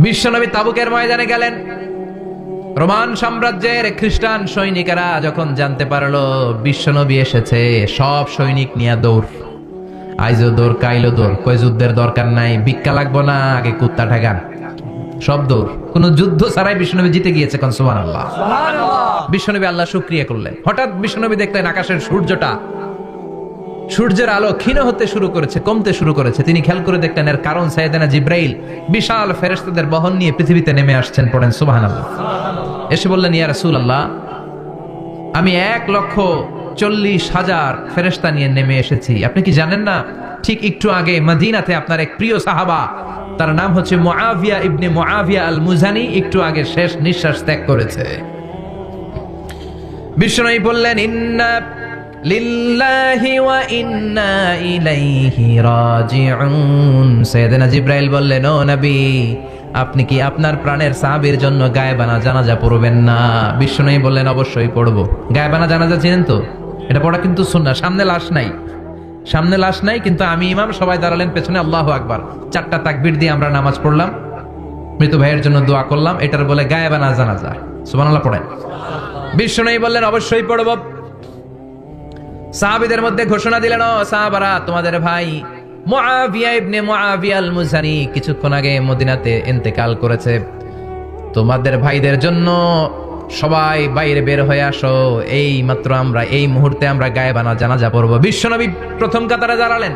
বিশ্বনবী তাবুকের ময়দানে গেলেন। রোমান সাম্রাজ্যের খ্রিস্টান সৈনিকেরা যখন জানতে পারলো বিশ্বনবী এসেছে, সব সৈনিক নিয়ে দৌড়। আইজো দৌড়, কাইলো দৌড়, কই যুদ্ধের দরকার নাই, ভিক্ষা লাগবো না, আগে কুত্তা ঠেকান। সব দৌড়, কোন যুদ্ধ ছাড়াই বিশ্বনবী জিতে গিয়েছে। কোন সুবহানাল্লাহ। বিশ্বনবী আল্লাহ শুকরিয়া করলেন। হঠাৎ বিশ্বনবী দেখলেন আকাশের সূর্যের আলো ক্ষীণ হতে শুরু করেছে, কমতে শুরু করেছে। তিনি খেয়াল করে দেখলেন এর কারণ সাইয়েদনা জিব্রাইল বিশাল ফেরেশতাদের বহন নিয়ে পৃথিবীতে নেমে আসছেন। পড়েন সুবহানাল্লাহ। এসে বললেন, ইয়া রাসূলুল্লাহ, আমি 1,40,000 ফেরেশতা নিয়ে নেমে এসেছি। আপনি কি জানেন না, ঠিক একটু আগে মদিনাতে আপনার এক প্রিয় সাহাবা, তার নাম হচ্ছে মুআবিয়া ইবনে মুআবিয়া আল মুজানি, একটু আগে শেষ নিঃশ্বাস ত্যাগ করেছে। বিশ্বনবী বললেন, ইন্না লিল্লাহি ওয়া ইন্না ইলাইহি রাজিউন। সাইয়েদনা জিব্রাইল বললেন, ও নবী, আপনি কি আপনার প্রাণের সাহাবীর জন্য গায়েবানা জানাজা পড়বেন না? বিশ্বনবী বললেন, অবশ্যই পড়বো। গায়েবানা জানাজা চিনেন তো? এটা পড়া কিন্তু সুন্নাহ। সামনে লাশ নাই, কিন্তু আমি ইমাম, সবাই দাঁড়ালেন পেছনে, আল্লাহু আকবার, 4টা তাকবীর দিয়ে আমরা নামাজ পড়লাম, মৃত ভাইয়ের জন্য দোয়া করলাম। এটার বলে গায়েবানা জানাজা। সুবহানাল্লাহ পড়েন। বিশ্বনবী বললেন, অবশ্যই পড়ব। সাহাবীদের মধ্যে ঘোষণা দিলেন, ও সাহাবারা, তোমাদের ভাই মুআবিয়া ইবনে মুআবিয়া আল মুজানি কিছুক্ষণ আগে মদিনাতে ইন্তেকাল করেছে। তোমাদের ভাইদের জন্য সবাই বাইরে বের হয়ে আসো, এই মাত্র আমরা এই মুহূর্তে আমরা গায়েবানা জানাজা পড়ব। বিশ্বনবী প্রথম কাতারে দাঁড়ালেন।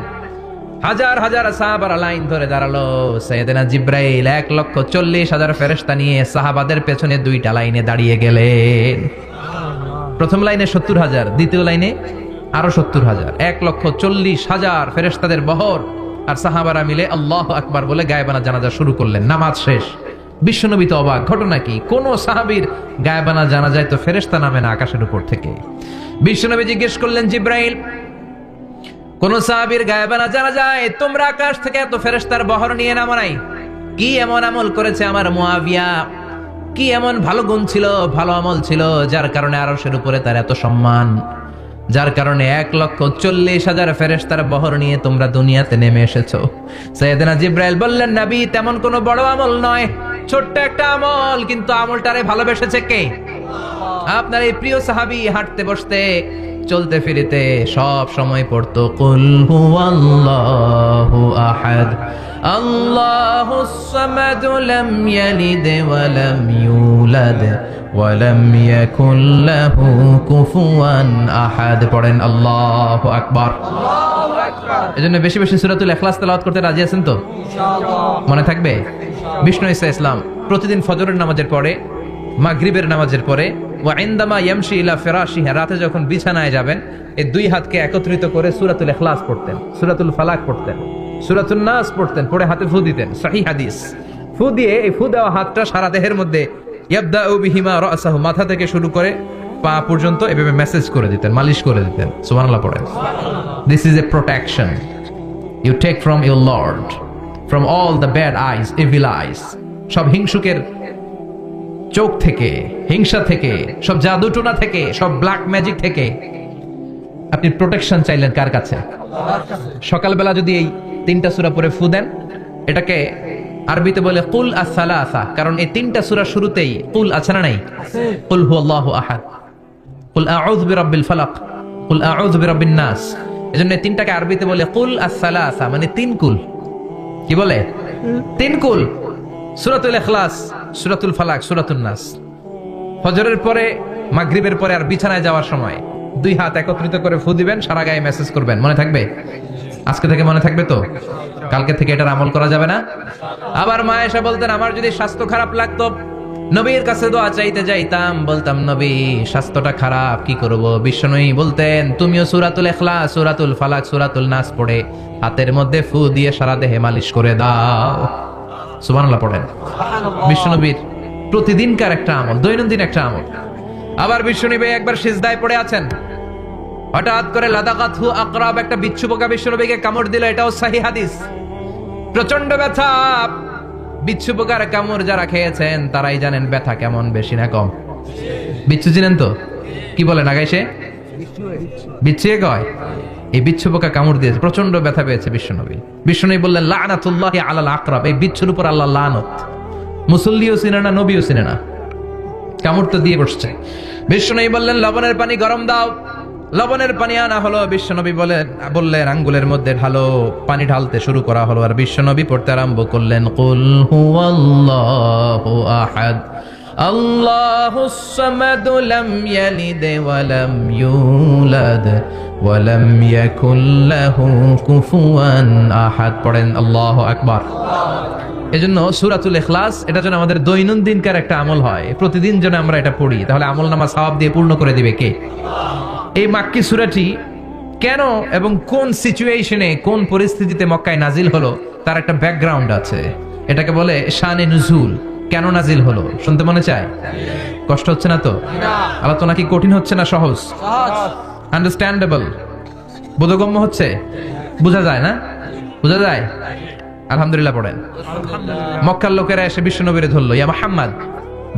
হাজার হাজার সাহাবারা লাইন ধরে দাঁড়ালো। সাইয়েদনা জিব্রাইল 1,40,000 ফেরেশতা নিয়ে সাহাবাদের পেছনে 2টা লাইনে দাঁড়িয়ে গেলেন। প্রথম লাইনে 70,000, দ্বিতীয় লাইনে আরো 70,000, 1,40,000 ফেরেশতাদের বহর। আর সাহাবারা মিলে আল্লাহু আকবার বলে গায়েবানা জানাজা শুরু করলেন। নামাজ শেষ। বিশ্বনবী তো অবাক, ঘটনা কি? কোন সাহাবীর গায়েবানা জানাজায় তো ফেরেশতা নামে না আকাশের উপর থেকে। বিশ্বনবী জিজ্ঞেস করলেন, জিব্রাইল, কোন সাহাবীর গায়েবানা জানাজায় তোমরা আকাশ থেকে এত ফেরেশতার বহর নিয়ে নামো নাই? কি এমন আমল করেছে আমার মুআবিয়া? কি এমন ভালো গুণ ছিল, ভালো আমল ছিল, যার কারণে আরশের উপরে তার এত সম্মান, যার কারণে 1,40,000 ফেরেশতার বহর নিয়ে তোমরা দুনিয়াতে নেমে এসেছো? সাইয়েদনা জিব্রাইল বললেন, নবী, তেমন কোনো বড় আমল নয়, ছোট্ট একটা আমল, কিন্তু আমলটারে ভালোবেসেছে কে? আপনার এই প্রিয় সাহাবী হাঁটতে বসতে চলতে ফিরিতে সব সময় পড়তো, কুল হুয়াল্লাহু আহাদ, আল্লাহুস সামাদ, লাম ইয়ালিদ ওয়া লাম ইউলাদ ওয়া লাম ইয়াকুল লাহু কুফুয়ান আহাদ। পড়েন আল্লাহু আকবার। আল্লাহু আকবার। এজন্য বেশি বেশি সূরাতুল ইখলাস তেলাওয়াত করতে রাজি আছেন তো? ইনশাআল্লাহ। মনে থাকবে? বিষ্ণু ঈসা ইসলাম প্রতিদিন ফজরের নামাজের পরে, মাগরিবের নামাজের পরে, ওয়া ইনদামা ইয়ামশি ইলা ফিরাশিহি, রাতে যখন বিছানায় যাবেন, এই 2 হাতকে একত্রিত করে সূরাতুল ইখলাস পড়তেন, সূরাতুল ফালাক পড়তেন, সূরাতুন নাস পড়তেন, পড়ে হাতে ফু দিতেন। সহিহ হাদিস। ফু দিয়ে এই ফু দেওয়া হাতটা সারা দেহের মধ্যে ইয়াবদাউ বিহিমা রাসাহু, মাথা থেকে শুরু করে পা পর্যন্ত এভাবে মেসেজ করে দিতেন, মালিশ করে দিতেন। সুবহানাল্লাহ পড়েন। This is a protection you take from your lord, from all the bad eyes, evil eyes, সব হিংসুকের চোখ থেকে, হিংসা থেকে, সব জাদুটোনা থেকে, সব ব্ল্যাক ম্যাজিক থেকে আপনি প্রোটেকশন চাইলেন কার কাছে? সকালবেলা যদি এই 3টা সূরা পড়ে ফু দেন, এটাকে আরবিতে বলে কুল আস-সালাসা, কারণ এই 3টা সূরা শুরুতেই কুল আছে না নাই? কুল হুয়াল্লাহু আহাদ, কুল আউযু বিরাব্বিল ফালাক, কুল আউযু বিরাব্বিন নাস। এজন্য এই 3টাকে আরবিতে বলে কুল আস-সালাসা, মানে 3 কুল। কি বলে? 3 কুল। সূরাতুল ইখলাস, সূরাতুল ফালাক, সূরাতুন নাস। ফজরের পরে, মাগরিবের পরে আর বিছানায় যাওয়ার সময় 2 হাত একত্রিত করে ফু দিবেন, সারা গায়ে মেসেজ করবেন। মনে থাকবে? আজকে থেকে মনে থাকবে তো? কালকে থেকে এটার আমল করা যাবে না? আবার মা এসে বলতেন, আমার যদি স্বাস্থ্য খারাপ লাগতো, নবীর কাছে দোয়া চাইতে যাইতাম, বলতাম, নবী, স্বাস্থ্যটা খারাপ, কি করব? বিশ্বনবী বলতেন, তুমিও সূরাতুল ইখলাস, সূরাতুল ফালাক, সূরাতুল নাস পড়ে হাতের মধ্যে ফু দিয়ে সারা দেহে মালিশ করে দাও। সুবহানাল্লাহ পড়েন। বিশ্বনবীর প্রতিদিনকার একটা আমল, দৈনন্দিন একটা আমল। আবার বিশ্বনবী একবার সিজদায় পড়ে আছেন, হঠাৎ করে লাদাকাতহু আকরাব, একটা বিচ্ছু পোকা বিশ্বনবীকে কামড় দিল। এটাও সহিহ হাদিস। প্রচন্ড ব্যথা। বিচ্ছু পোকার কামড় যারা খেয়েছেন তারাই জানেন ব্যথা কেমন, বেশি না কম? বিচ্ছু চিনেন তো? কি বলেন আগাইছে? বিচ্ছু কয়। এই বিচ্ছু পোকা কামড় দিয়েছে, প্রচন্ড ব্যথা পেয়েছে বিশ্বনবী। বিশ্বনবী বললেন, লানাতুল্লাহি আলাল আকরাব, এই বিচ্ছুর উপর আল্লাহর লানত। মুসল্লিও চিনে না, নবীও চিনে না, কামড় তো দিয়ে বসছে। বিশ্বনবী বললেন লবণের পানি গরম দাও। লবণের পানি আনা হলো, বিশ্বনবী বললেন আঙ্গুলের মধ্যে ঢালো। পানি ঢালতে শুরু করা হলো, আর বিশ্বনবী পড়তে আরম্ভ করলেন কুল হুয়াল্লাহু আহাদ আল্লাহুস সামাদ লাম ইয়ালিদ ওয়া লাম ইউলাদ ওয়া লাম ইয়াকুল লাহু কুফুয়ান আহাদ। পড়েন আল্লাহু আকবার। এজন্য সূরাতুল ইখলাস এটা যেন আমাদের দৈনন্দিনকার একটা আমল হয়, প্রতিদিন যেন আমরা এটা পড়ি, তাহলে আমলনামা সওয়াব দিয়ে পূর্ণ করে দিবে কে? এই মাক্কি সূরাটি কেন এবং কোন সিচুয়েশনে, কোন পরিস্থিতিতে মক্কায় নাজিল হলো তার একটা ব্যাকগ্রাউন্ড আছে। এটাকে বলে শানে নুজুল। কেন নাজিল হলো শুনতে মনে চায়? কষ্ট হচ্ছে না তো? আলোচনা কি কঠিন হচ্ছে না সহজ? আন্ডারস্ট্যান্ডেবল, বোধগম্য হচ্ছে? বোঝা যায় না? বোঝা যায়? আলহামদুলিল্লাহ পড়েন। মক্কার লোকেরা এসে বিশ্বনবীরে ধরলো, ইয়া মুহাম্মদ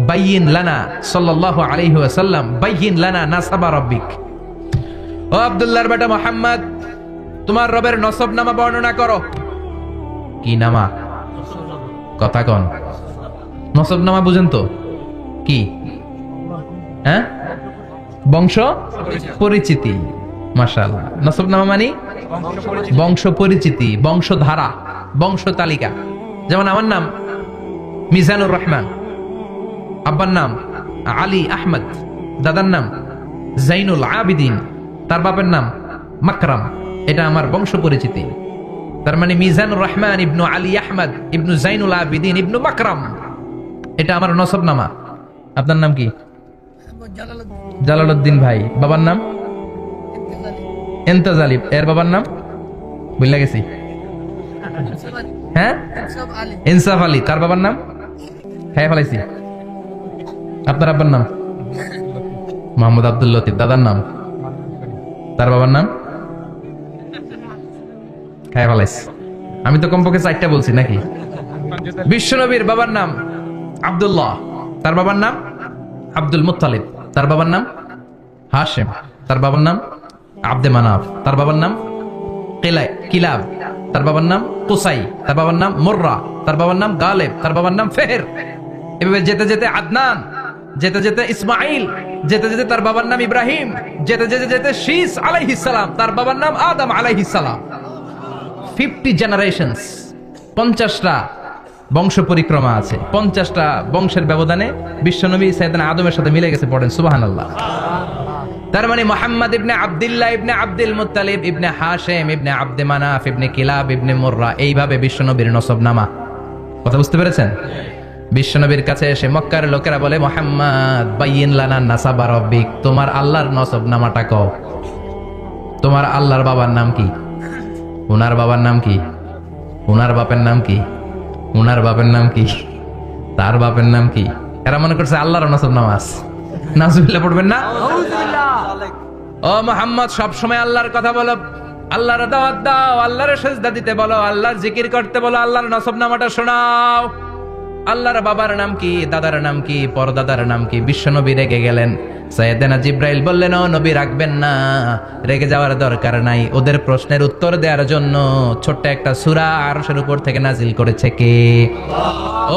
বাইয়িন লানা সাল্লাল্লাহু আলাইহি ওয়াসাল্লাম বাইয়িন লানা নাসাবা রাব্বিক। ও আব্দুল্লাহর বেটা মুহাম্মদ, তোমার রবের নসব নামা বর্ণনা করো। কি নামা? কথা কন। নসব নামা বুঝেন তো কি? হ্যাঁ, বংশ পরিচিতি। মাশাআল্লাহ। নসব নামা মানে বংশ পরিচিতি, বংশধারা, বংশ তালিকা। যেমন আমার নাম মিজানুর রহমান, আব্বার নাম আলী আহমদ, দাদার নাম জাইনুল আবিদিন, তার বাপের নাম মাকরাম। এটা আমার বংশ পরিচিতি। তার মানে মিজানুর রহমান ইবনু আলী আহমদ ইবনু জাইনুল আবিদিন ইবনু মাকরাম, এটা আমার নসব নামা। আপনার নাম কি? জালালউদ্দিন ভাই। বাবার নাম ইন্তেজালি। এর বাবার নাম ভুলে গেছি। হ্যাঁ, ইনসাফ আলী। তার বাবার নাম হ্যাঁ ফেলাইছি। আপনার আব্বার নাম মোহাম্মদ আব্দুল লতিফ। দাদার নাম, তার বাবার নাম হ্যাঁ ফেলাইছি। আমি তো কমপক্ষে 4টা বলছি নাকি? বিশ্বনবীর বাবার নাম আব্দুল্লাহ, তার বাবার নাম আব্দুল মুত্তালিব, তার বাবার নাম হাশেম, তার বাবার নাম আব্দে মানাফ, তার বাবার নাম কিলাব, তার বাবার নাম কুসাই, তার বাবার নাম মুররা, তার বাবার নাম গালেব, তার বাবার নাম ফেহের। এভাবে যেতে যেতে আদনান, যেতে যেতে ইসমাইল, যেতে যেতে তার বাবার নাম ইব্রাহিম, যেতে যেতে যেতে শীস আলাইহিস সালাম, তার বাবার নাম আদম আলাইহিস সালাম। 50 জেনারেশনস, 50টা বংশ পরিক্রমা আছে। 50টা বংশের ব্যবধানে বিশ্বনবী সাইয়েদনা আদমের সাথে মিলে গেছে। পড়েন সুবহানাল্লাহ। তার মানে মুহাম্মদ ইবনে আব্দুল্লাহ ইবনে আব্দুল মুত্তালিব ইবনে হাশেম ইবনে আব্দে মানাফ ইবনে কিলাব ইবনে মুররা, এইভাবে বিশ্বনবীর নসব নামা। কথা বুঝতে পেরেছেন? বিশ্বনবীর কাছে এসে মক্কার লোকেরা বলে, মুহাম্মদ বাইয়িন লানা নাসাবা রাব্বিক, তোমার আল্লাহর নসব নামাটা কও। তোমার আল্লাহর বাবার নাম কি? ওনার বাবার নাম কি? ওনার বাপের নাম কি? ওনার বাপের নাম কি? তার বাপের নাম কি? এরা মনে করছে আল্লাহর নসব নামাজ। নাউজুবিল্লাহ পড়বেন না? ও মুহাম্মদ, সব সময় আল্লাহর কথা বলো, আল্লাহর দাওয়াত দাও, আল্লাহর সিজদা দিতে বলো, আল্লাহর জিকির করতে বলো, আল্লাহর নসব নামাটা শোনাও। আল্লাহর বাবার নাম কি? দাদার নাম কি? পরদাদার নাম কি? বিশ্বনবী রেগে গেলেন। সাইয়েদনা জিব্রাইল বললেন, ও নবী রাখবেন না, রেগে যাওয়ার দরকার নাই। ওদের প্রশ্নের উত্তর দেওয়ার জন্য ছোট্ট একটা সূরা আরশের উপর থেকে নাজিল করেছে কে?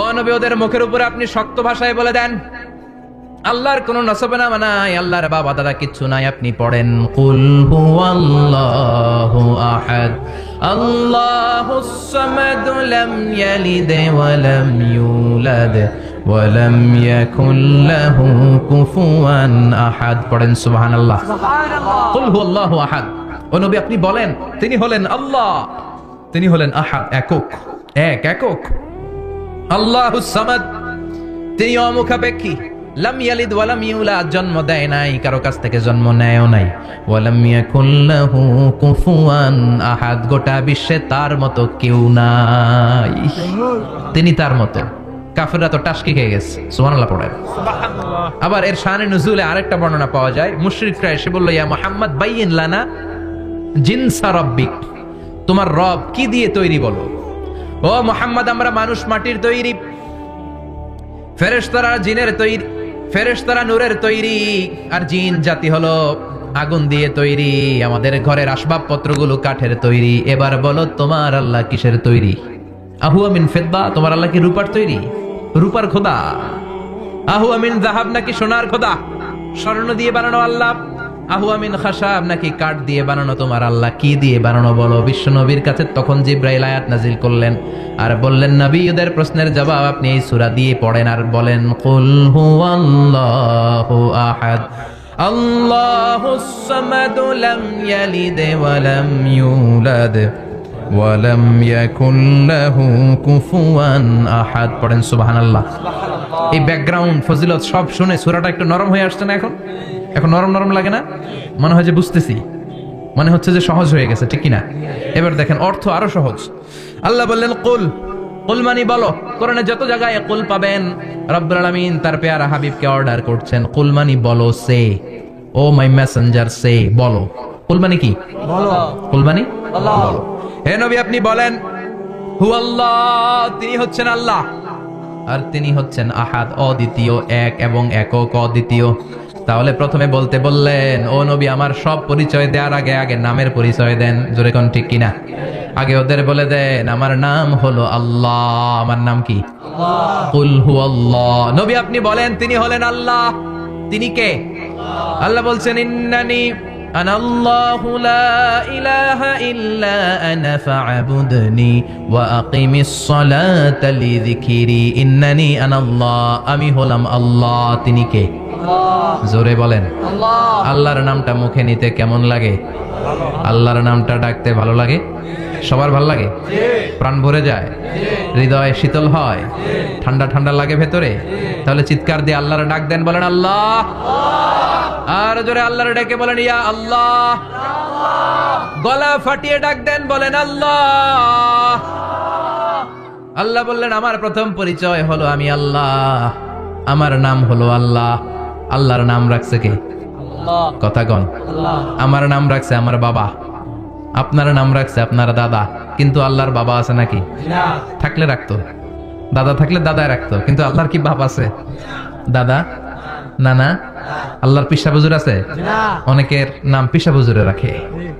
ও নবী, ওদের মুখের উপরে আপনি শক্ত ভাষায় বলে দেন, আল্লাহর কোন নসব নামা নাই, আল্লাহর বাবা দাদা কিচ্ছু নাই। আপনি পড়েন কুল হুয়াল্লাহু আহাদ আল্লাহুস সামাদ লাম ইয়ালিদ ওয়া লাম ইউলাদ ওয়া লাম ইয়াকুল লাহু কুফুয়ান আহাদ। পড়েন সুবহানাল্লাহ। কুল হুয়াল্লাহু আহাদ। ও নবী আপনি বলেন, তিনি হলেন আল্লাহ, তিনি হলেন আহাদ, একক, একক। আল্লাহুস সামাদ, তিনি অমুখাপেক্ষী। লাম ইয়ালিদ ওয়া লাম ইউলাদ, জন্ম দেয় নাই, কারো কাছ থেকে জন্ম নেয়ও নাই। ওয়া লাম ইয়াকুল লাহু কুফুয়ান আহাদ, গোটা বিশ্বে তার মতো কেউ নাই, তিনি তার মতো। কাফেররা তো টাসকি খেয়ে গেছে। সুবহানাল্লাহ পড়েন। আবার এর শানে নুজুলে আরেকটা বর্ণনা পাওয়া যায়। মুশরিকরা এসে বলল, ইয়া মুহাম্মদ বাইয়িন লানা জিনসা রাব্বিক, তোমার রব কি দিয়ে তৈরি বলো। ও মুহাম্মদ, আমরা মানুষ মাটির তৈরি, ফেরেশতারা জিনের তৈরি, ফেরেশতারা নূরের তৈরি, আর জিন জাতি হলো আগুন দিয়ে তৈরি। আমাদের ঘরের আসবাবপত্রগুলো কাঠের তৈরি। এবার বলো তোমার আল্লাহ কিসের তৈরি? আহুয়া মিন ফিদ্দা, তোমার আল্লাহ কি রূপার তৈরি? রূপার খোদা? আহু আমিন জাহাব নাকি সোনার খোদা? স্বর্ণ দিয়ে বানানো আল্লাহ? আহু আমিন খাসাব নাকি কাঠ দিয়ে বানানো তোমার আল্লাহ? কি দিয়ে বানানো বলো? বিশ্ব নবীর কাছে তখন জিব্রাইল আয়াত নাজিল করলেন আর বললেন, নবী, ওদের প্রশ্নের জবাব আপনি এই সূরা দিয়ে পড়েন আর বলেন, কুল হুয়াল্লাহু আহাদ আল্লাহুস সামাদ লাম ইয়ালিদ ওয়া লাম ইউলাদ ওয়া লাম ইয়াকুল লাহু কুফুয়ান আহাদ। পড়েন সুবহানাল্লাহ। এই ব্যাকগ্রাউন্ড ফজিলত সব শুনে সূরাটা একটু নরম হয়ে আসছে না? এখন নরম নরম লাগে না? মনে হয় যে বুঝতেছি, মনে হচ্ছে যে সহজ হয়ে গেছে, ঠিক কিনা? এবার দেখেন অর্থ আরো সহজ। আল্লাহ বললেন কুল, কুল মানি বলো। কোরআনে যত জায়গায় কুল পাবেন, রব্বুল আলামিন তার পেয়ারা হাবিবকে অর্ডার করছেন, কুল মানি বলো, সে, ও মাই মেসেঞ্জার, সে, বলো। কুল মানি কি? বলো। কুল মানি বলো। হে নবী, আপনি বলেন, হু আল্লাহ, তিনি হচ্ছেন আল্লাহ, আর তিনি হচ্ছেন আহাদ, অদ্বিতীয়, এক এবং একক, অদ্বিতীয়। তাহলে প্রথমে বলতে বললেন, ও নবী, আমার সব পরিচয় দেওয়ার আগে আগে নামের পরিচয় দেন। জোরে কোন, ঠিক কিনা? আগে ওদের বলে দেন, আমার নাম হলো আল্লাহ। আমার নাম কি? কুল হু আল্লাহ। নবী, আপনি বলেন, তিনি হলেন আল্লাহ। তিনি কে? আল্লাহ বলছেন, ইন্নানি আনাল্লাহু লা ইলাহা ইল্লা আনা ফা'বুদনি ওয়া আকিমিস সালাতা লিযিকরি। ইন্নানি আনাল্লাহ, আমি হলাম আল্লাহ। তিনি কে? জোরে বলেন। আল্লাহর নামটা মুখে নিতে কেমন লাগে? আল্লাহর নামটা ডাকতে ভালো লাগে? সবার ভালো লাগে? প্রাণ ভরে যায়? হৃদয় শীতল হয়? ঠান্ডা ঠান্ডা লাগে ভেতরে? তাহলে চিৎকার দিয়ে আল্লাহর ডাক দেন, বলেন আল্লাহ। আর জোরে আল্লাহর ডেকে বলেন, ইয়া আল্লাহ। গলা ফাটিয়ে ডাক দেন, বলেন আল্লাহ। আল্লাহ বললেন, আমার প্রথম পরিচয় হলো আমি আল্লাহ, আমার নাম হলো আল্লাহ। আল্লাহর নাম রাখছে কে? কথা কন। আমার নাম রাখছে আমার বাবা, আপনার নাম রাখছে আপনার দাদা। কিন্তু আল্লাহর বাবা আছে নাকি? থাকলে রাখতো, দাদা থাকলে দাদায় রাখতো। কিন্তু আল্লাহর কি বাপ আছে? দাদা, নানা? আল্লাহর পিসা হুজুর আছে? অনেকের নাম পিসা হুজুরে রাখে,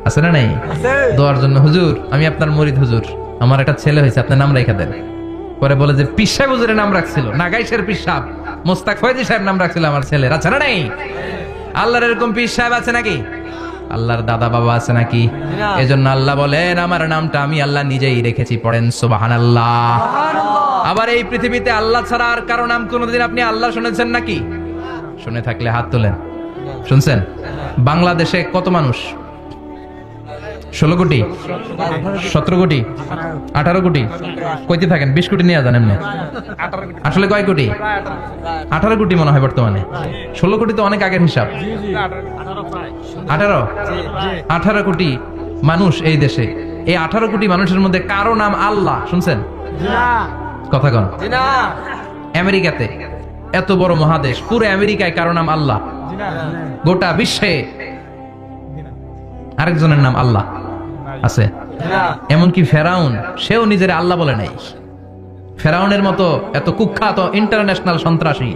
আছে না নাই? দোয়ার জন্য, হুজুর আমি আপনার মুরিদ, হুজুর আমার একটা ছেলে হয়েছে, আপনার নাম রেখে দেন। পরে বলে যে পিসা হুজুরের নাম রাখছিল, নাগাইশের পিসাব মোস্তাক ফয়জি সাহেব নাম রাখছিল আমার ছেলের, আছে না নাই? আল্লাহর এরকম পীর সাহেব আছে নাকি? আল্লাহর দাদা বাবা আছে নাকি? এজন্য আল্লাহ বলেন, আমার নামটা আমি আল্লাহ নিজেই রেখেছি। পড়েন সুবহানাল্লাহ। আবার এই পৃথিবীতে আল্লাহ ছাড়া আর কারো নাম কোনোদিন আপনি আল্লাহ শুনেছেন নাকি? শুনে থাকলে হাত তোলেন। শুনছেন? বাংলাদেশে কত মানুষ? 16 কোটি, 17 কোটি, 18 কোটি? কইতে থাকেন, 20 কোটি নিয়ে যান এমনি। আসলে কয় কোটি? 18 কোটি মনে হয় বর্তমানে। 16 কোটি তো অনেক আগের হিসাব। 18 কোটি মানুষ এই দেশে। এই 18 কোটি মানুষের মধ্যে কারো নাম আল্লাহ শুনছেন? কথা কন। আমেরিকাতে, এত বড় মহাদেশ, পুরো আমেরিকায় কারো নাম আল্লাহ? গোটা বিশ্বে আরেকজনের নাম আল্লাহ আছে? এমনকি ফেরাউন, সেও নিজের আল্লাহ বলে নাই। ফেরাউনের মতো এত কুখ্যাত ইন্টারন্যাশনাল সন্ত্রাসী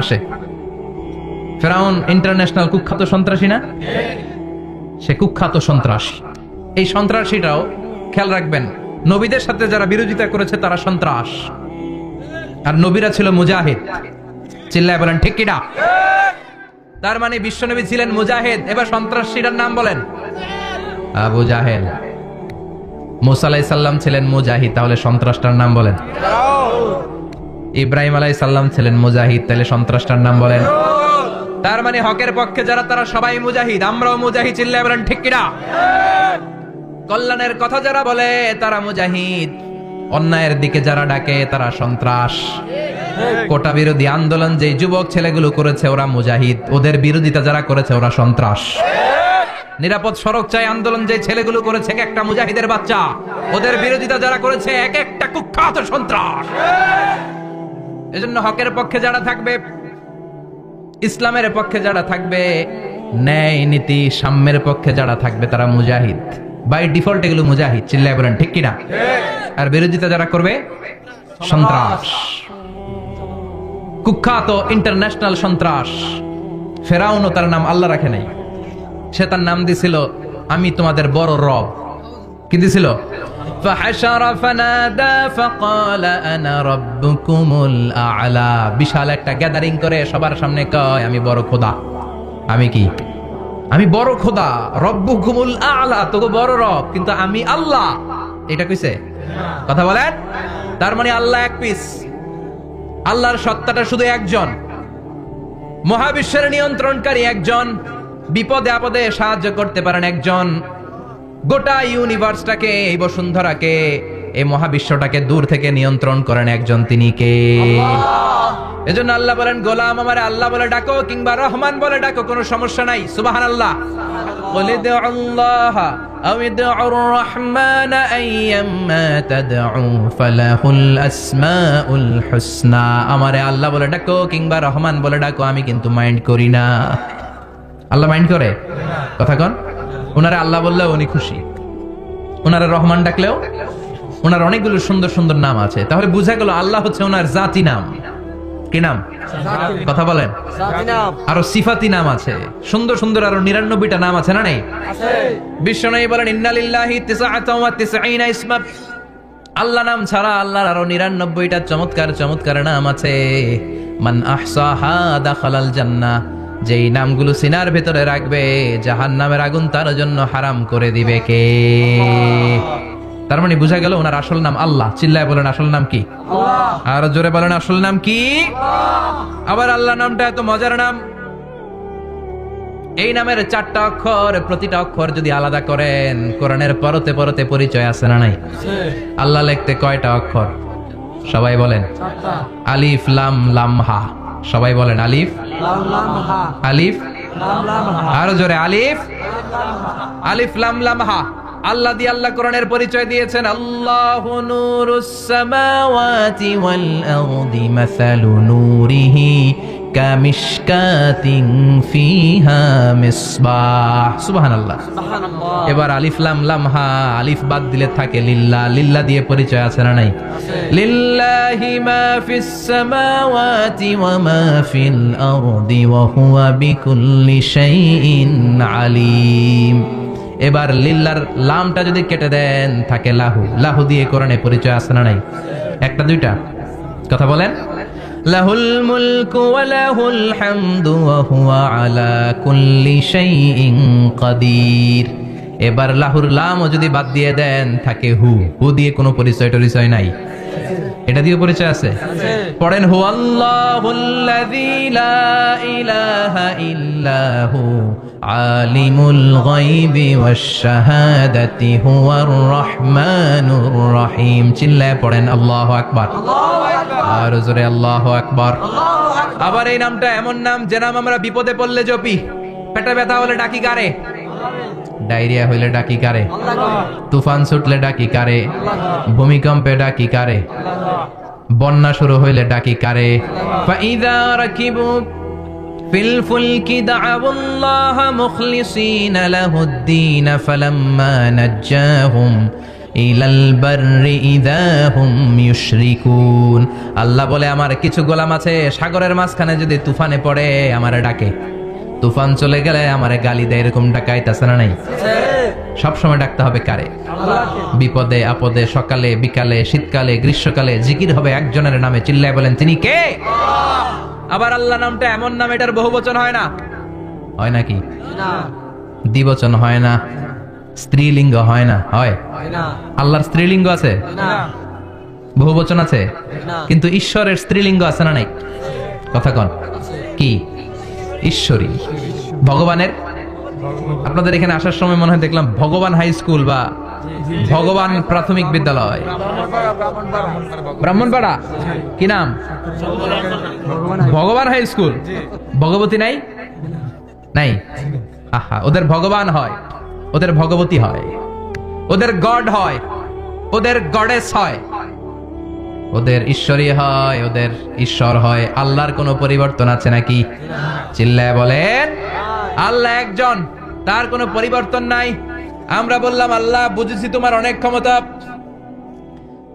আসে। ফেরাউন ইন্টারন্যাশনাল কুখ্যাত সন্ত্রাসী না? সে কুখ্যাত সন্ত্রাসী। এই সন্ত্রাসীটাও, খেয়াল রাখবেন, নবীদের সাথে যারা বিরোধিতা করেছে তারা সন্ত্রাস, আর নবীরা ছিল মুজাহিদ। চিল্লায় বলেন ঠিক কিনা? তার মানে বিশ্বনবী ছিলেন মুজাহিদ। এবার সন্ত্রাসীটার নাম বলেন, আবু জাহেল। মুসা আলাইহিস সালাম ছিলেন মুজাহিদ, তাহলে সন্ত্রাসটার নাম বলেন। ইব্রাহিম আলাইহিস সালাম ছিলেন মুজাহিদ, তাহলে সন্ত্রাসটার নাম বলেন। তার মানে হকের পক্ষে যারা তারা সবাই মুজাহিদ, আমরাও মুজাহিদ। চিল্লায় বলেন ঠিক কিনা? কল্যাণের কথা যারা বলে তারা মুজাহিদ, অন্যায়ের দিকে যারা ডাকে তারা সন্ত্রাস। কোটা বিরোধী আন্দোলন যে যুবক ছেলেগুলো করেছে ওরা মুজাহিদ, ওদের বিরোধিতা যারা করেছে ওরা সন্ত্রাস। নিরাপদ সড়ক চাই আন্দোলন যে ছেলেগুলো করেছে এক একটা মুজাহিদের বাচ্চা, ওদের বিরোধিতা যারা করেছে এক একটা কুখ্যাত সন্ত্রাস। এজন্য হকের পক্ষে যারা থাকবে, ইসলামের পক্ষে যারা থাকবে, ন্যায় নীতি সাম্যের পক্ষে যারা থাকবে তারা মুজাহিদ। বাই ডিফল্ট এগুলো মুজাহিদ। চিল্লায় বলেন ঠিক কিনা? আর বিরোধিতা যারা করবে সন্ত্রাস, কুখ্যাত ইন্টারন্যাশনাল সন্ত্রাস। ফেরাউনও তার নাম আল্লাহ রাখে নাই, সে তার নাম দিছিল আমি তোমাদের বড় রব। কি দিছিল? فحشر فنادى فقال انا ربكم الاعلى বিশাল একটা গ্যাদারিং করে সবার সামনে কয় আমি বড় খোদা আমি কি আমি বড় খোদা রব্বুকুমুল আ'লা তো বড় রব কিন্তু আমি আল্লাহ এটা কইছে কথা বলেন তার মানে আল্লাহ এক পিস আল্লাহর সত্তাটা শুধু একজন মহাবিশ্বের নিয়ন্ত্রণকারী একজন বিপদে আপদে সাহায্য করতে পারেন একজন গোটা ইউনিভার্সটাকে এই বসুন্ধরাকে এই মহাবিশ্বটাকে দূর থেকে নিয়ন্ত্রণ করেন একজন তিনি কে এজন্য আল্লাহ বলেন গোলাম আমারে আল্লাহ বলে ডাকো কিংবা রহমান বলে ডাকো কোনো সমস্যা নাই সুবহানাল্লাহ বলে দে আল্লাহ আও ইদউর রহমান আইয়াম্মা তাদউ ফালাহুল আসমাউল হুসনা আমারে আল্লাহ বলে ডাকো কিংবা রহমান বলে ডাকো আমি কিন্তু মাইন্ড করি না আল্লাহ মাইন্ড করে কথা কোন ওনারে আল্লাহ বললেও উনি খুশি ওনারে রহমান ডাকলেও ওনার অনেকগুলো সুন্দর সুন্দর নাম আছে তাহলে বুঝা গেল আল্লাহ হচ্ছে ওনার জাতি নাম কি নাম কথা বলেন আরো সিফাতি নাম আছে সুন্দর সুন্দর আরো 99টা নাম আছে না নাই বিশ্বনবী বলেন ইন্নালিল্লাহি 99 ইসমা আল্লাহ নাম ছাড়া আল্লাহর আরো 99টা চমৎকার চমৎকার নাম আছে মান আহসাহা দাখালাল জান্নাহ যেই নামগুলো সিনার ভেতরে রাখবে জাহান্নামের আগুন তার জন্য হারাম করে দিবে কে তার মানে বুঝা গেল ওনার আসল নাম আল্লাহ চিল্লায় বলেন আসল নাম কি আল্লাহ আর জোরে বলেন আসল নাম কি আল্লাহ আবার আল্লাহ নামটা এত মজার নাম এই নামের 4টা অক্ষর প্রতিটা অক্ষর যদি আলাদা করেন কোরআনের পরতে পরতে পরিচয় আছে না নাই আল্লাহ লিখতে কয়টা অক্ষর সবাই বলেন 4টা আলিফ লাম লাম হা সবাই বলেন আলিফ লাম লাম হা আলিফ লাম লাম হা আর জোরে আলিফ আলিফ লাম লাম হা আল্লাহ দিয়ে আল্লাহ কোরআনের পরিচয় দিয়েছেন আল্লাহু নূরুস সামাওয়াতি ওয়াল আরদি মাসালু নূরিহি কামিশকাতিন ফিহা মিসবাহ সুবহানাল্লাহ সুবহানাল্লাহ এবার আলিফ লাম লাম হা আলিফ বাদ দিলে থাকে লিল্লাহ লিল্লাহ দিয়ে পরিচয় আছে না নাই লিল্লাহি মা ফিস সামাওয়াতি ওয়া মা ফিল আরদি ওয়া হুয়া বিকুল্লি শাইইন আলিম এবার লিল্লার লামটা যদি কেটে দেন থাকে লাহু লাহু দিয়ে কোরআনে পরিচয় আছে না নাই একটা দুইটা কথা বলেন লাহুল মুলকু ওয়া লাহুল হামদু ওয়া হুয়া আলা কুল্লি শাইইন কাদির এবার লাহুর লামও যদি বাদ দিয়ে দেন থাকে হু হু দিয়ে কোনো পরিচয় নাই এটা দিয়ে পরিচয় আছে পড়েন হু আল্লাহুল্লাযী লা ইলাহা ইল্লাহু আলিমুল গায়বি ওয়াশ শাহাদাতি হুয়ার রহমানুর রহিম চিল্লায়ে পড়েন আল্লাহু আকবার আর জোরে আল্লাহু আকবার আবার এই নামটা এমন নাম যে নাম আমরা বিপদে পড়লে জপি পেটে ব্যথা হলে ডাকি কারে ডায়রিয়া হইলে ডাকি কারে তুফান ছুটলে ডাকি কারে ভূমিকম্পে ডাকি কারে বন্যা শুরু হইলে ডাকি কারে ফাইযা রাকিবু ফিল ফুলকি দা'আউল্লাহ মুখলিসিনা লাহুদ্দিন ফালাম্মা নাজ্জাহুম ইলাল বাররি ইযা হুম ইউশরিকুন আল্লাহ বলে আমার কিছু গোলাম আছে সাগরের মাঝখানে যদি তুফানে পড়ে আমারে ডাকে তুফান চলে গেলে আমারে গালি দেয় এরকম ডাকাইতাছে না নাই সব সময় ডাকতে হবে কারে বিপদে আপদে সকালে বিকালে শীতকালে গ্রীষ্মকালে জিকির হবে একজনের নামে চিল্লায় বলেন তিনি কে আবার আল্লাহ নামটা এমন নাম এটার বহুবচন হয় না হয় নাকি না দ্বিবচন হয় না স্ত্রীলিঙ্গ হয় না হয় না আল্লাহর স্ত্রীলিঙ্গ আছে না বহুবচন আছে না কিন্তু ঈশ্বরের স্ত্রীলিঙ্গ আছে না নাই কথা কোন কি ঈশ্বরী ভগবানের আপনাদের এখানে আসার সময় মনে হয় দেখলাম ভগবান হাই স্কুল বা ভগবান প্রাথমিক বিদ্যালয় ব্রাহ্মণপাড়া কি নাম ভগবান হাই স্কুল ভগবতী নাই নাই আহা ওদের ভগবান হয় ওদের ভগবতী হয় ওদের গড হয় ওদের গডেস হয় ওদের ঈশ্বরী হয় ওদের ঈশ্বর হয় আল্লাহর কোনো পরিবর্তন আছে নাকি চিল্লায় বলেন আল্লাহ একজন তার কোনো পরিবর্তন নাই আমরা বললাম আল্লাহ বুঝেছি তোমার অনেক ক্ষমতা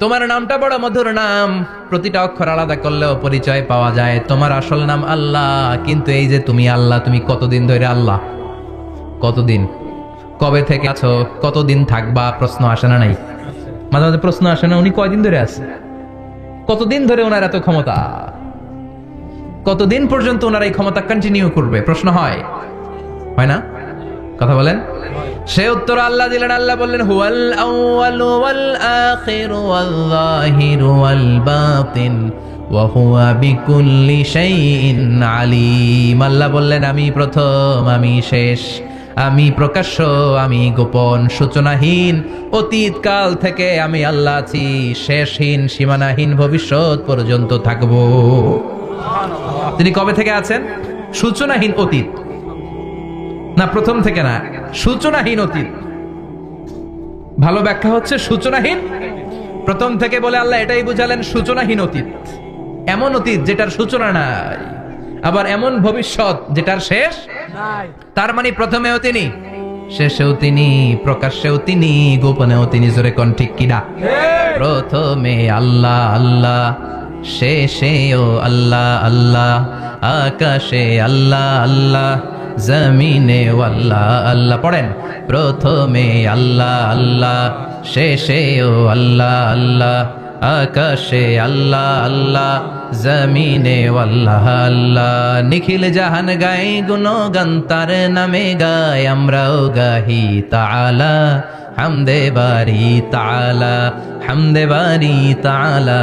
তোমার নামটা বড় মধুর নাম প্রতিটা অক্ষর আলাদা করলেও পরিচয় পাওয়া যায় তোমার আসল নাম আল্লাহ কিন্তু এই যে তুমি আল্লাহ তুমি কতদিন ধরে আল্লাহ কতদিন কবে থেকে আছো কতদিন থাকবা প্রশ্ন আসে না নাই মাঝে মাঝে প্রশ্ন আসে না, উনি কয়দিন ধরে আছে, কতদিন ধরে ওনার এত ক্ষমতা, কতদিন পর্যন্ত ওনার এই ক্ষমতা কন্টিনিউ করবে, প্রশ্ন হয় না? কথা বলেন। সে উত্তর আল্লাহ দিলেন। আল্লাহ বললেন, হুয়াল আউয়ালু ওয়াল আখিরু ওয়াল যাহিরু ওয়াল বাতিন ওয়া হুয়া বিকুল্লি শাইইন আলিম। আল্লাহ বললেন, আমি প্রথম, আমি শেষ, আমি প্রকাশ্য, আমি গোপন, সূচনাহীন, অতীত কাল থেকে আমি আল্লাহ আছি, শেষহীন, সীমানাহীন, ভবিষ্যৎ পর্যন্ত থাকবো। তিনি কবে থেকে আছেন? সূচনাহীন অতীত না, প্রথম থেকে না, সূচনাহীন অতীত। ভালো ব্যাখ্যা হচ্ছে সূচনাহীন প্রথম থেকে বলে আল্লাহ এটাই বুঝালেন সূচনাহীন অতীত, এমন অতীত যেটার সূচনা নাই, আবার এমন ভবিষ্যৎ যেটার শেষ নাই। তার মানে প্রথমেও তিনি, শেষেও তিনি, প্রকাশ্যেও তিনি, গোপনেও তিনি। জোরে কোন ঠিক কিনা? প্রথমে আল্লাহ আল্লাহ, শেষেও আল্লাহ আল্লাহ, আকাশে আল্লাহ আল্লাহ, জমিনে আল্লাহ আল্লাহ। পড়েন, প্রথমে আল্লাহ আল্লাহ, শেষেও আল্লাহ আল্লাহ, আকাশে আল্লাহ আল্লাহ, জমিনে আল্লাহ আল্লাহ। নিখিল জাহান গায় গুণগান, তার নামে গায় আমরাও গাহি তাআলা, হামদে বারি তাআলা, হামদে বারি তাআলা,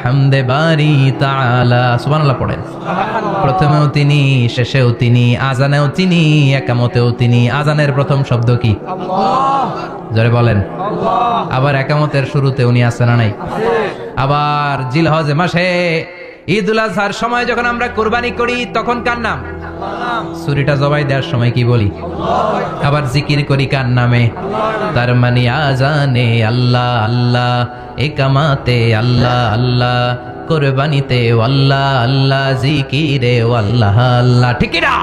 হামদে বারি তাআলা। সুবহানাল্লাহ পড়েন। প্রথমেও তিনি, শেষেও তিনি, আজানেও তিনি, একামতেও তিনি। আজানের প্রথম শব্দ কি? আল্লাহ। জোরে বলেন আল্লাহ। আবার একামতের শুরুতে উনি আছেন না নাই? আবার জিলহজ মাসে ঈদুল আজহার সময় যখন আমরা কুরবানি করি তখন কার নাম? ছুরিটা জবাই দেওয়ার সময় কি বলি? আবার জিকির করি কার নামে? তার মানে আজানে আল্লাহ আল্লাহ, একামাতে আল্লাহ আল্লাহ, কুরবানিতে আল্লাহ আল্লাহ, জিকিরে আল্লাহ আল্লাহ। ঠিক না?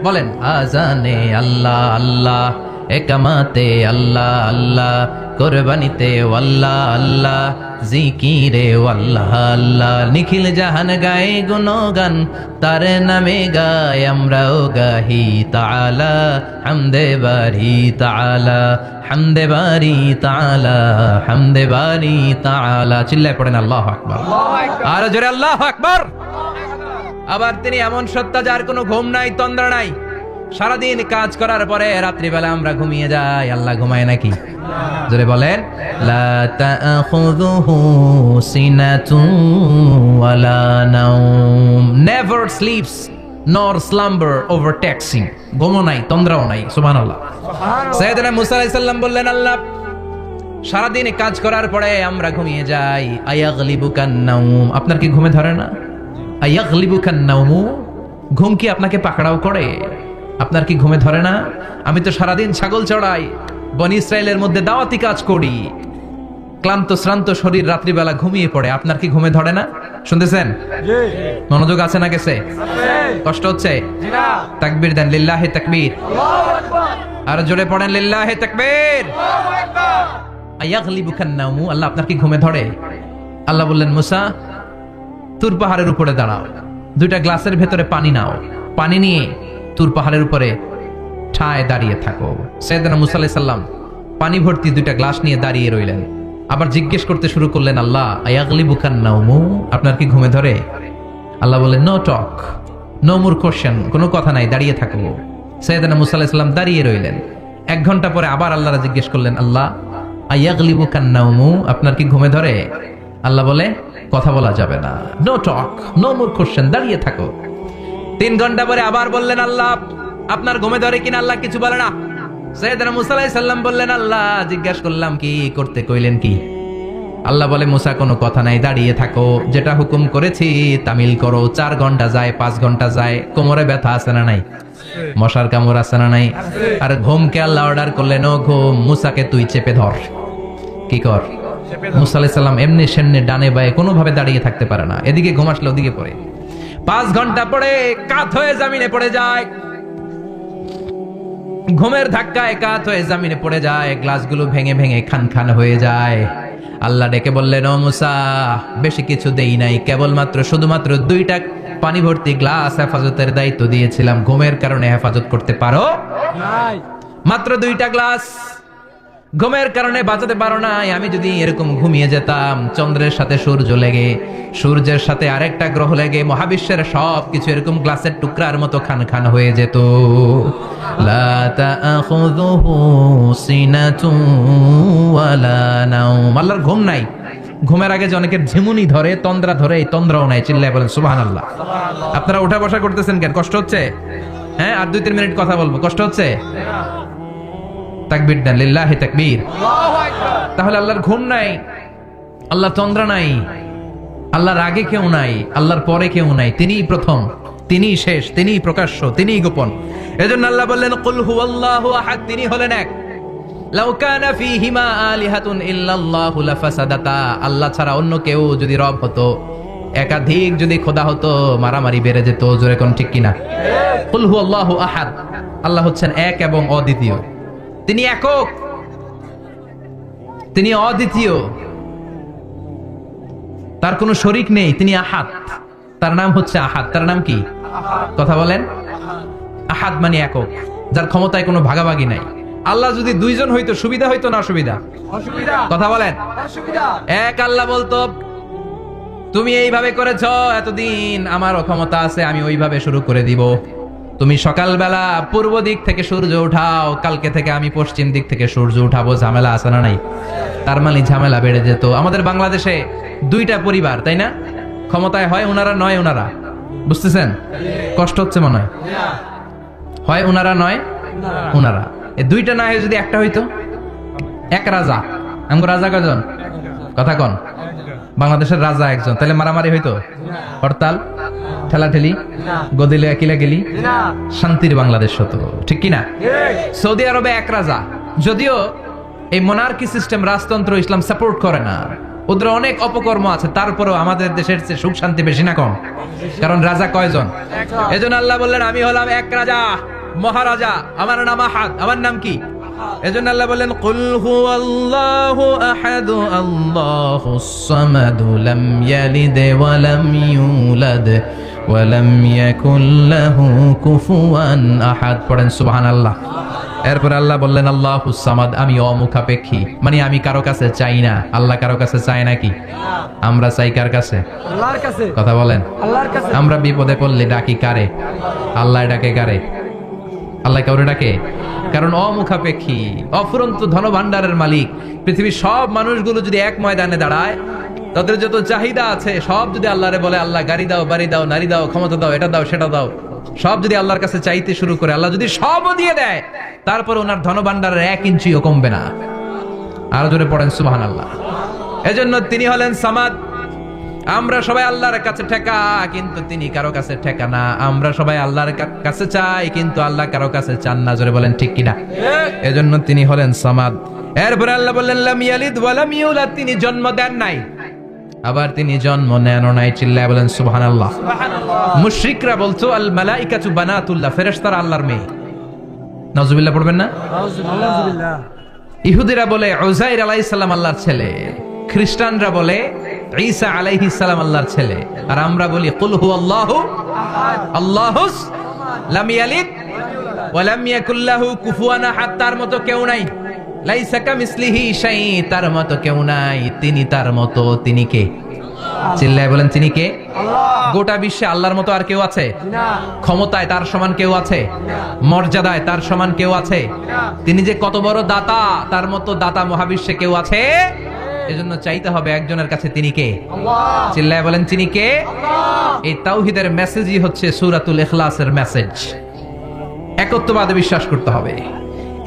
বলেন, আজানে আল্লাহ আল্লাহ, একামাতে আল্লাহ আল্লাহ, কুরবানিতে আল্লাহ আল্লাহ, জিকিরে আল্লাহ আল্লাহ। নিখিল জাহান গায়ে গুণগান, তার নামে গায় আমরাও গাহি তাআলা, হামদে বারি তাআলা, হামদে বারি তাআলা, হামদে বারি তাআলা। চিল্লায় পড়েন আল্লাহু আকবার। আর জোরে আল্লাহু আকবার। আবার তিনি এমন সত্তা যার কোনো ঘুম নাই, তন্দ্রা নাই। সারাদিন কাজ করার পরে রাত্রিবেলা আমরা ঘুমিয়ে যাই, আল্লাহ ঘুমায় নাকি? জোরে বলেন, লা তাখুযুহু সিনাতুন ওয়ালা নাওম, নেভার স্লিপস নর স্লাম্বার ওভারটেকস হিম। ঘুমও নাই, তন্দ্রাও নাই। সুবহানাল্লাহ। সাইয়েদনা মুসা আলাইহিস সালাম বললেন, আল্লাহ সারাদিন কাজ করার পরে আমরা ঘুমিয়ে যাই, আয়াগলিবুকান নাওম, আপনার কি ঘুমে ধরে না? আয়াগলিবুকান নাওম, ঘুম কি আপনাকে পাকড়াও করে? আপনার কি ঘুমে ধরে না? আমি তো সারাদিন ছাগল চড়াই, বনি ইসরায়েলের মধ্যে দাওয়াতি কাজ করি, ক্লান্ত শ্রান্ত শরীর রাত্রিবেলা ঘুমিয়ে পড়ে, আপনার কি ঘুমে ধরে না? শুনতেছেন? মনোযোগ আছে না গেছে? কষ্ট হচ্ছে? তাকবীর দেন, লিল্লাহি তাকবীর। আর জোরে পড়েন, লিল্লাহি তাকবীর। আয়াগলিবুকান নাওম, আল্লাহ আপনার কি ঘুমে ধরে? আল্লাহ বললেন, মুসা তুর পাহাড়ের উপরে দাঁড়াও, দুইটা গ্লাসের ভেতরে পানি নাও, পানি নিয়ে তুর পাহাড়ের উপরে ঠায় দাঁড়িয়ে থাকো। সাইয়েদনা মুসা আলাইহিস সালাম পানি ভর্তি দুইটা গ্লাস নিয়ে দাঁড়িয়ে রইলেন। আবার জিজ্ঞেস করতে শুরু করলেন, আল্লাহ আয়াগলিবুকান নাওম, আপনার কি ঘুমে ধরে? আল্লাহ বললেন, no talk, no more question, কোনো কথা নাই, দাঁড়িয়ে থাকো। সাইয়েদনা মুসা আলাইহিস সালাম দাঁড়িয়ে রইলেন। 1 ঘন্টা পরে আবার আল্লাহরা জিজ্ঞেস করলেন, আল্লাহ আয়াগলিবুকান নাওম, আপনার কি ঘুমে ধরে? আল্লাহ বলে, কথা বলা যাবে না, no talk, no more question, দাঁড়িয়ে থাকো। 3 ঘন্টা পরে আবার বললেন, আল্লাহ আপনার ঘুমে ধরে কিনা? আল্লাহ কিছু বলে না। সাইয়েদনা মুসা আলাইহিস সালাম বললেন, আল্লাহ জিজ্ঞাসা করলাম কি করতে, কইলেন কি? আল্লাহ বলে, মুসা কোনো কথা নাই, দাঁড়িয়ে থাকো, যেটা হুকুম করেছি তামিল করো। 4 ঘন্টা যায়, 5 ঘন্টা যায়, কোমরে ব্যথা আছে না নাই? মশার কামড় আছে না নাই? আর ঘুমকে আল্লাহ অর্ডার করলেন, ও ঘুম, মুসাকে তুই চেপে ধর। কি কর? মুসা আলাইহিস সালাম এমনি সেমনি ডানে বায়ে কোনোভাবে দাঁড়িয়ে থাকতে পারে না, এদিকে ঘুম আসলে ওদিকে পড়ে। 5 ঘন্টা পরে কাত হয়ে জমিনে পড়ে যায়, ঘুমের ধাক্কায় কাত হয়ে জমিনে পড়ে যায়, গ্লাসগুলো ভেঙে ভেঙে খান খান হয়ে যায়। আল্লাহ ডেকে বললেন, ও মুসা বেশি কিছু দেই নাই, কেবলমাত্র শুধুমাত্র 2টা পানি ভর্তি গ্লাস হেফাজতের দায়িত্ব দিয়েছিলাম, ঘুমের কারণে হেফাজত করতে পারো নাই। মাত্র 2টা গ্লাস, ঘুমের কারণে বাঁচাতে পারো নাই। আমি যদি এরকম ঘুমিয়ে যেতাম, চন্দ্রের সাথে সূর্য লেগে, সূর্যের সাথে আরেকটা গ্রহ লেগে মহাবিশ্বের সবকিছু এরকম গ্লাসের টুকরার মতো খান খান হয়ে যেত। লা তাআখুযুহু সিনাতুন ওয়ালা নাওম। আল্লাহর ঘুম নাই। ঘুমের আগে যে অনেকের ঝিমুনি ধরে, তন্দ্রা ধরে, এই তন্দ্রাও নাই। চিল্লায় বলেন সুবহানাল্লাহ। আপনারা উঠা বসা করতেছেন কেন? কষ্ট হচ্ছে? হ্যাঁ, আর 2-3 মিনিট কথা বলবো। কষ্ট হচ্ছে? তাকবীর দেন, লিল্লাহি তাকবীর। তাহলে আল্লাহর ঘুম নাই, আল্লাহর তন্দ্রা নাই, আল্লাহর আগে কেউ নাই, আল্লাহর পরে কেউ নাই। তিনিই প্রথম, তিনিই শেষ, তিনিই প্রকাশ্য, তিনিই গোপন। এজন্য আল্লাহ বললেন কুল হুয়াল্লাহু আহাদ, তিনি হলেন এক। লাউ কানা ফীহিমা আলিহাতুন ইল্লাল্লাহু লাফাসাদাতা, আল্লাহ ছাড়া অন্য কেউ যদি রব হতো, একাধিক যদি খোদা হতো, মারামারি বেড়ে যেত। জোরে কোন ঠিক কিনা? কুল হুয়াল্লাহু আহাদ, আল্লাহ হচ্ছেন এক এবং অদ্বিতীয়। তিনি একক, তিনি অদ্বিতীয়, তার কোনো শরীক নেই। তিনি আহাদ, তার নাম হচ্ছে আহাদ। তার নাম কি? কথা বলেন। আহাদ মানে একক, যার ক্ষমতায় কোনো ভাগাভাগি নাই। আল্লাহ যদি 2 জন হইতো সুবিধা হইতো না অসুবিধা? কথা বলেন। এক আল্লাহ বলতো তুমি এইভাবে করেছ এতদিন, আমারও ক্ষমতা আছে, আমি ওইভাবে শুরু করে দিব। তুমি সকালবেলা পূর্ব দিক থেকে সূর্য উঠাও, কালকে থেকে আমি পশ্চিম দিক থেকে সূর্য উঠাবো। ঝামেলা আছে না নাই? তার মানে ঝামেলা বেড়ে যেত। আমাদের বাংলাদেশে 2টা পরিবার, তাই না? ক্ষমতায় হয় ওনারা, নয় ওনারা। বুঝতেছেন? কষ্ট হচ্ছে মনে হয়? হয় ওনারা, নয় ওনারা। এই 2টা না হয়ে যদি একটা হইতো, এক রাজা। আমগো রাজা কয়জন? কথা কন। বাংলাদেশের রাজা একজন, তাহলে মারামারি হইতো? হরতাল, ঠেলাঠেলি, গদিলে কিলাগিলি, শান্তির বাংলাদেশ হতো। ঠিক কিনা? সৌদি আরবে এক রাজা। যদিও এই মোনার্কি সিস্টেম, রাজতন্ত্র, ইসলাম সাপোর্ট করে না, ওদের অনেক অপকর্ম আছে, তারপরেও আমাদের দেশের চেয়ে সুখ শান্তি বেশি না কম? কারণ রাজা কয়জন? এজন্য আল্লাহ বললেন আমি হলাম এক রাজা, মহারাজা, আমার নাম আহাদ। আমার নাম কি? এজন্য আল্লাহ বললেন কুল হুয়াল্লাহু আহাদ আল্লাহুস সামাদ লাম ইয়ালিদ ওয়া লাম ইউলাদ ওয়া লাম ইয়াকুল লাহু কুফুয়ান আহাদ। পড়েন সুবহানাল্লাহ। এরপর আল্লাহ বললেন আল্লাহুস সামাদ, আমি অমুখাপেক্ষী, মানে আমি কারো কাছে চাই না। আল্লাহ কারো কাছে চায় নাকি? আমরা চাই কার কাছে? আল্লাহর কাছে। কথা বলেন। আল্লাহর কাছে। আমরা বিপদে পড়লে ডাকি কারে? আল্লাহ ডাকে কারে? আল্লাহ কাউরে ডাকে? কারণ অমুখাপেক্ষী, অফুরন্ত ধনভাণ্ডারের মালিক। পৃথিবীর সব মানুষগুলো যদি এক ময়দানে দাঁড়ায়, তাদের যত চাহিদা আছে সব যদি আল্লাহরে বলে, আল্লাহ গাড়ি দাও, বাড়ি দাও, নারী দাও, ক্ষমতা দাও, এটা দাও, সেটা দাও, সব যদি আল্লাহর কাছে চাইতে শুরু করে, আল্লাহ যদি সবও দিয়ে দেয়, তারপর ওনার ধনভাণ্ডারের 1 ইঞ্চিও কমবে না। আরো জোরে পড়েন সুবহানাল্লাহ। এজন্য তিনি হলেন সামাদ। আমরা সবাই আল্লাহর কাছে ঠেকা, কিন্তু তিনি কারো কাছে ঠেকা না। আমরা সবাই আল্লাহর কাছে চাই, কিন্তু আল্লাহ কারো কাছে চান না। জোরে বলেন ঠিক কিনা? এজন্য তিনি হলেন সামাদ। এরপর আল্লাহ বললেন লাম ইয়ালিদ ওয়া লাম ইউলাদ, তিনি জন্ম দেন নাই, আবার তিনি জন্ম নেন নাই। চিল্লায় বলেন সুবহানাল্লাহ। মুশরিকরা বলতো আল মালাইকাতু বানাতুল্লাহ, ফেরেশতারা আল্লাহর মেয়ে। নাউজুবিল্লাহ পড়বেন না? নাউজুবিল্লাহ। ইহুদিরা বলে উযাইর আলাইহিস সালাম আল্লাহর ছেলে, খ্রিস্টানরা বলে ঈসা আলাইহিস সালাম আল্লাহর ছেলে, আর আমরা বলি কুল হুয়াল্লাহু আহাদ আল্লাহুস লাম ইয়ালিদ ওয়া লাম ইয়াকুল লাহু কুফুয়ান আহাদ। তার মতো কেউ নাই। লাইসা কামিসলিহি শাই, তার মতো কেউ নাই। তিনি তার মতো, তিনি কে? চিল্লায় বলেন তিনি কে? আল্লাহ। গোটা বিশ্বে আল্লাহর মতো আর কেউ আছে? না। ক্ষমতায় তার সমান কেউ আছে? না। মর্যাদায় তার সমান কেউ আছে? না। তিনি যে কত বড় দাতা, তার মতো দাতা মহাবিশ্বে কেউ আছে? এজন্য চাইতে হবে একজনের কাছে, তিনি কে? আল্লাহ। চিল্লায় বলেন তিনি কে? আল্লাহ। এই তাওহীদের মেসেজই হচ্ছে সূরাতুল ইখলাসের মেসেজ। একত্ববাদে বিশ্বাস করতে হবে।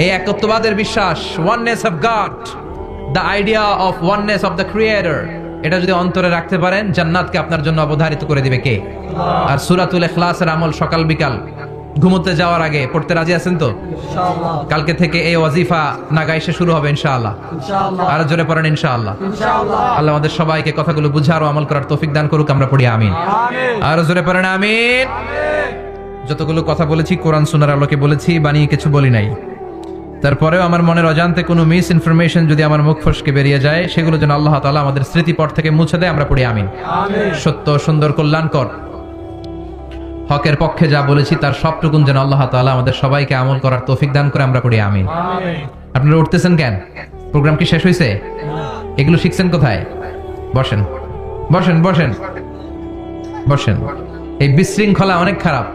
এই একত্ববাদের বিশ্বাস, oneness of god, the idea of oneness of the creator, এটা যদি অন্তরে রাখতে পারেন, জান্নাতকে আপনার জন্য অবধারিত করে দিবে কে? আল্লাহ। আর সূরাতুল ইখলাসের আমল সকাল বিকাল ঘুমোতে যাওয়ার আগে পড়তে রাজি আছেন তো? ইনশাআল্লাহ। কালকে থেকে এই ওয়াজিফা নাগাইশে শুরু হবে ইনশাআল্লাহ। ইনশাআল্লাহ। আর জোরে পড়েন ইনশাআল্লাহ। ইনশাআল্লাহ। আল্লাহ আমাদের সবাইকে কথাগুলো বুঝার ও আমল করার তৌফিক দান করুক। আমরা পড়ি আমিন। আমিন। আর জোরে পড়েন আমিন। আমিন। যতগুলো কথা বলেছি কোরআন সুন্নাহর আলোকে বলেছি, বানিয়ে কিছু বলি নাই। তারপরেও আমার মনের অজান্তে কোনো মিস ইনফরমেশন যদি আমার মুখ ফসকে বেরিয়ে যায়, সেগুলো যেন আল্লাহ তাআলা আমাদের স্মৃতিপট থেকে মুছে দেয়। আমরা পড়ি আমিন। আমিন। সত্য, সুন্দর, কল্যাণকর, হকের পক্ষে যা বলেছি তার সবটুকুন যেন আল্লাহ তাআলা আমাদের সবাইকে আমল করার তৌফিক দান করে। আমরা পড়ি আমিন। আমিন। আপনারা উঠতেছেন কেন? প্রোগ্রাম কি শেষ হয়েছে? এগুলো শিখছেন কোথায়? বসেন বসেন বসেন বসেন। এই বিশৃঙ্খলা অনেক খারাপ।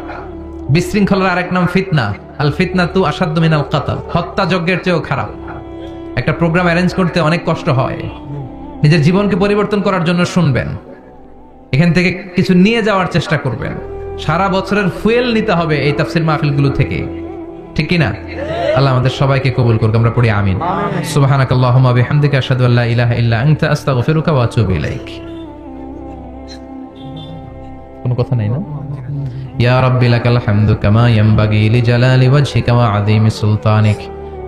বিশৃঙ্খলার আরেক নাম ফিতনা। আল ফিতনাতু আসাদ্দু মিনাল কাতল। হত্যা যজ্ঞের চেয়েও খারাপ। একটা প্রোগ্রাম অ্যারেঞ্জ করতে অনেক কষ্ট হয়। নিজের জীবনকে পরিবর্তন করার জন্য শুনবেন, এখান থেকে কিছু নিয়ে যাওয়ার চেষ্টা করবেন। সারা বছরের ফুয়েল নিতে হবে এই তাফসির মাহফিলগুলো থেকে, ঠিক কি না? আল্লাহ আমাদের সবাইকে কবুল করুক। আমরা পড়ি আমিন। সুবহানাকাল্লাহুম্মা বিহামদিকা আশহাদু আল্লা ইলাহা ইল্লা আনতা আস্তাগফিরুকা ওয়া আতুবু ইলাইক। কোনো কথা নাই না? ইয়া রাব্বি লাকাল হামদু কামা ইয়ানবাগি লিজালালি ওয়াজহিকা ওয়া আযীমি সুলতানিক।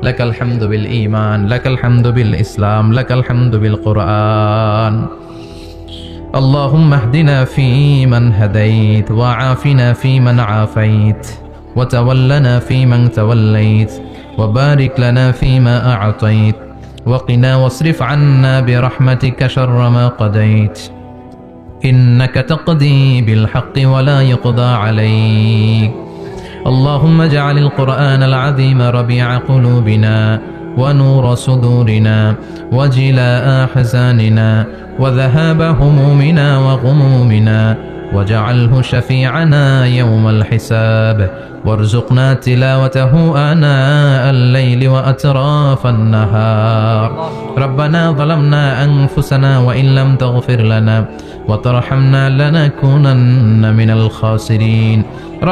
লাকাল হামদু বিল ঈমান, লাকাল হামদু বিল ইসলাম, লাকাল হামদু বিল কুরআন। اللهم اهدنا فيمن هديت وعافنا فيمن عافيت وتولنا فيمن توليت وبارك لنا فيما أعطيت وقنا واصرف عنا برحمتك شر ما قضيت إنك تقضي بالحق ولا يقضى عليك. اللهم اجعل القرآن العظيم ربيع قلوبنا ونور صدورنا وجلاء أحزاننا وذهاب همومنا وغمومنا واجعله شفيعنا يوم الحساب وارزقنا تلاوته آناء الليل وأطراف النهار. ربنا ظلمنا أنفسنا وإن لم تغفر لنا وترحمنا لنكونن من الخاسرين.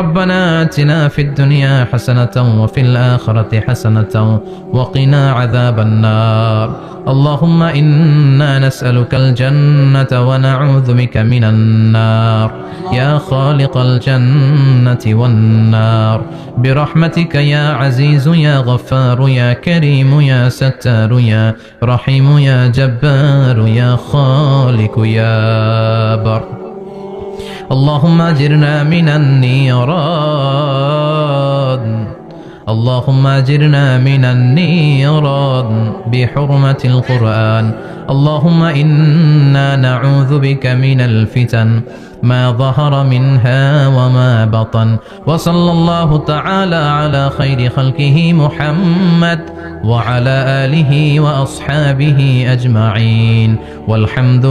ربنا آتنا في الدنيا حسنة وفي الآخرة حسنة وقنا عذاب النار. اللهم إنا نسألك الجنة ونعوذ بك من النار يا خالق الجنة والنار برحمتك يا عزيز يا غفار يا كريم يا ستار يا رحيم يا جبار يا خالق يا بر. اللهم أجرنا من النيران، اللهم أجرنا من النيران بحرمة القرآن. اللهم إنا نعوذ بك من الفتن ما ظهر منها وما بطن. وصلى الله تعالى على خير خلقه محمد وعلى آله وأصحابه أجمعين والحمد